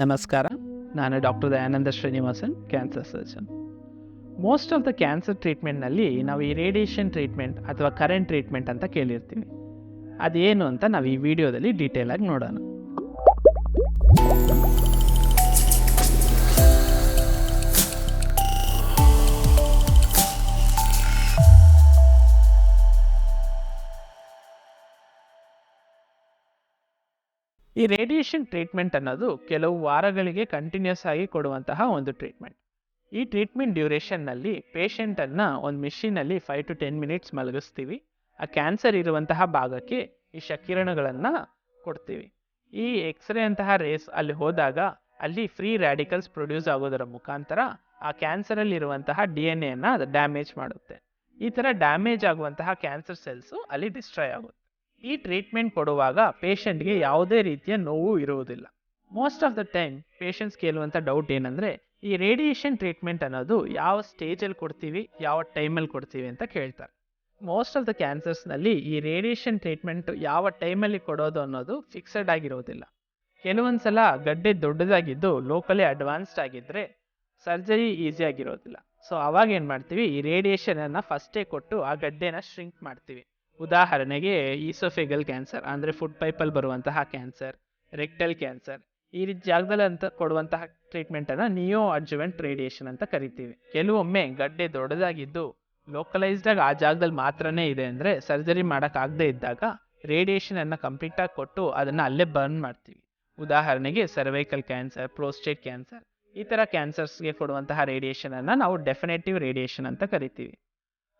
ನಮಸ್ಕಾರ. ನಾನು doctor Dayananda Srinivasan, cancer surgeon. Most of the cancer ಟ್ರೀಟ್ಮೆಂಟ್ನಲ್ಲಿ ನಾವು ಈ ರೇಡಿಯೇಷನ್ ಟ್ರೀಟ್ಮೆಂಟ್ ಅಥವಾ ಕರೆಂಟ್ ಟ್ರೀಟ್ಮೆಂಟ್ ಅಂತ ಕೇಳಿರ್ತೀವಿ. ಅದೇನು ಅಂತ ನಾವು ಈ ವಿಡಿಯೋದಲ್ಲಿ ಡೀಟೇಲ್ ಆಗಿ ನೋಡೋಣ. ಈ ರೇಡಿಯೇಷನ್ ಟ್ರೀಟ್ಮೆಂಟ್ ಅನ್ನೋದು ಕೆಲವು ವಾರಗಳಿಗೆ ಕಂಟಿನ್ಯೂಸ್ ಆಗಿ ಕೊಡುವಂತಹ ಒಂದು ಟ್ರೀಟ್ಮೆಂಟ್. ಈ ಟ್ರೀಟ್ಮೆಂಟ್ ಡ್ಯೂರೇಷನ್ನಲ್ಲಿ ಪೇಷಂಟನ್ನು ಒಂದು ಮಿಷಿನಲ್ಲಿ 5 to 10 ಮಿನಿಟ್ಸ್ ಮಲಗಿಸ್ತೀವಿ. ಆ ಕ್ಯಾನ್ಸರ್ ಇರುವಂತಹ ಭಾಗಕ್ಕೆ ಈ ಕ್ಷಕಿರಣಗಳನ್ನು ಕೊಡ್ತೀವಿ. ಈ ಎಕ್ಸ್ರೇ ಅಂತಹ ರೇಸ್ ಅಲ್ಲಿ ಹೋದಾಗ ಅಲ್ಲಿ ಫ್ರೀ ರ್ಯಾಡಿಕಲ್ಸ್ ಪ್ರೊಡ್ಯೂಸ್ ಆಗೋದರ ಮುಖಾಂತರ ಆ ಕ್ಯಾನ್ಸರಲ್ಲಿರುವಂತಹ DNA ಅನ್ನು ಅದು ಡ್ಯಾಮೇಜ್ ಮಾಡುತ್ತೆ. ಈ ಥರ ಡ್ಯಾಮೇಜ್ ಆಗುವಂತಹ ಕ್ಯಾನ್ಸರ್ ಸೆಲ್ಸು ಅಲ್ಲಿ ಡಿಸ್ಟ್ರಾಯ್ ಆಗುತ್ತೆ. ಈ ಟ್ರೀಟ್ಮೆಂಟ್ ಕೊಡುವಾಗ ಪೇಷಂಟ್ಗೆ ಯಾವುದೇ ರೀತಿಯ ನೋವು ಇರುವುದಿಲ್ಲ. Most of the time patients ಕೇಳುವಂಥ ಡೌಟ್ ಏನಂದರೆ, ಈ ರೇಡಿಯೇಷನ್ ಟ್ರೀಟ್ಮೆಂಟ್ ಅನ್ನೋದು ಯಾವ ಸ್ಟೇಜಲ್ಲಿ ಕೊಡ್ತೀವಿ, ಯಾವ ಟೈಮಲ್ಲಿ ಕೊಡ್ತೀವಿ ಅಂತ ಕೇಳ್ತಾರೆ. ಮೋಸ್ಟ್ ಆಫ್ ದ ಕ್ಯಾನ್ಸರ್ಸ್ನಲ್ಲಿ ಈ ರೇಡಿಯೇಷನ್ ಟ್ರೀಟ್ಮೆಂಟ್ ಯಾವ ಟೈಮಲ್ಲಿ ಕೊಡೋದು ಅನ್ನೋದು ಫಿಕ್ಸಡ್ ಆಗಿರೋದಿಲ್ಲ. ಕೆಲವೊಂದು ಸಲ ಗಡ್ಡೆ ದೊಡ್ಡದಾಗಿದ್ದು ಲೋಕಲಿ ಅಡ್ವಾನ್ಸ್ಡ್ ಆಗಿದ್ದರೆ ಸರ್ಜರಿ ಈಸಿಯಾಗಿರೋದಿಲ್ಲ. ಸೊ ಅವಾಗ ಏನು ಮಾಡ್ತೀವಿ, ಈ ರೇಡಿಯೇಷನನ್ನು ಫಸ್ಟೇ ಕೊಟ್ಟು ಆ ಗಡ್ಡೆನ ಶ್ರಿಂಕ್ ಮಾಡ್ತೀವಿ. ಉದಾಹರಣೆಗೆ ಈಸೋಫೆಗಲ್ ಕ್ಯಾನ್ಸರ್ ಅಂದರೆ ಫುಡ್ ಪೈಪಲ್ಲಿ ಬರುವಂತಹ ಕ್ಯಾನ್ಸರ್, ರೆಕ್ಟಲ್ ಕ್ಯಾನ್ಸರ್, ಈ ರೀತಿ ಜಾಗದಲ್ಲಿ ಅಂತ ಕೊಡುವಂತಹ ಟ್ರೀಟ್ಮೆಂಟನ್ನು ನಿಯೋ ಅಡ್ಜುವೆಂಟ್ ರೇಡಿಯೇಷನ್ ಅಂತ ಕರಿತೀವಿ. ಕೆಲವೊಮ್ಮೆ ಗಡ್ಡೆ ದೊಡ್ಡದಾಗಿದ್ದು ಲೋಕಲೈಸ್ಡಾಗಿ ಆ ಜಾಗದಲ್ಲಿ ಮಾತ್ರನೇ ಇದೆ ಅಂದರೆ ಸರ್ಜರಿ ಮಾಡೋಕ್ಕಾಗದೇ ಇದ್ದಾಗ ರೇಡಿಯೇಷನನ್ನು ಕಂಪ್ಲೀಟಾಗಿ ಕೊಟ್ಟು ಅದನ್ನು ಅಲ್ಲೇ ಬರ್ನ್ ಮಾಡ್ತೀವಿ. ಉದಾಹರಣೆಗೆ ಸರ್ವೈಕಲ್ ಕ್ಯಾನ್ಸರ್, ಪ್ರೋಸ್ಟೇಟ್ ಕ್ಯಾನ್ಸರ್, ಈ ಥರ ಕ್ಯಾನ್ಸರ್ಸ್ಗೆ ಕೊಡುವಂತಹ ರೇಡಿಯೇಷನನ್ನು ನಾವು ಡೆಫಿನೆಟಿವ್ ರೇಡಿಯೇಷನ್ ಅಂತ ಕರಿತೀವಿ.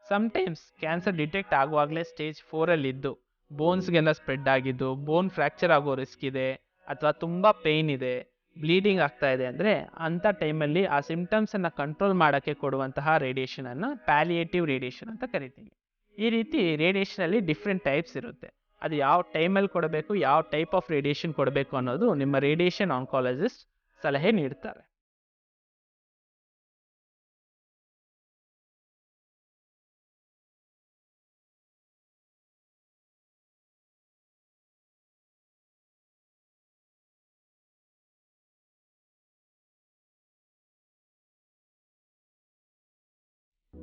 ಸಮ್ಟೈಮ್ಸ್ ಕ್ಯಾನ್ಸರ್ ಡಿಟೆಕ್ಟ್ ಆಗುವಾಗಲೇ ಸ್ಟೇಜ್ 4ಅಲ್ಲಿದ್ದು ಬೋನ್ಸ್ಗೆಲ್ಲ ಸ್ಪ್ರೆಡ್ ಆಗಿದ್ದು ಬೋನ್ ಫ್ರ್ಯಾಕ್ಚರ್ ಆಗೋ ರಿಸ್ಕ್ ಇದೆ, ಅಥವಾ ತುಂಬ ಪೇಯ್ನ್ ಇದೆ, ಬ್ಲೀಡಿಂಗ್ ಆಗ್ತಾ ಇದೆ ಅಂದರೆ ಅಂಥ ಟೈಮಲ್ಲಿ ಆ ಸಿಮ್ಟಮ್ಸನ್ನು ಕಂಟ್ರೋಲ್ ಮಾಡೋಕ್ಕೆ ಕೊಡುವಂತಹ ರೇಡಿಯೇಷನನ್ನು ಪ್ಯಾಲಿಯೇಟಿವ್ ರೇಡಿಯೇಷನ್ ಅಂತ ಕರಿತೀವಿ. ಈ ರೀತಿ ರೇಡಿಯೇಷನಲ್ಲಿ ಡಿಫ್ರೆಂಟ್ ಟೈಪ್ಸ್ ಇರುತ್ತೆ. ಅದು ಯಾವ ಟೈಮಲ್ಲಿ ಕೊಡಬೇಕು, ಯಾವ ಟೈಪ್ ಆಫ್ ರೇಡಿಯೇಷನ್ ಕೊಡಬೇಕು ಅನ್ನೋದು ನಿಮ್ಮ ರೇಡಿಯೇಷನ್ ಆಂಕಾಲಜಿಸ್ಟ್ ಸಲಹೆ ನೀಡ್ತಾರೆ.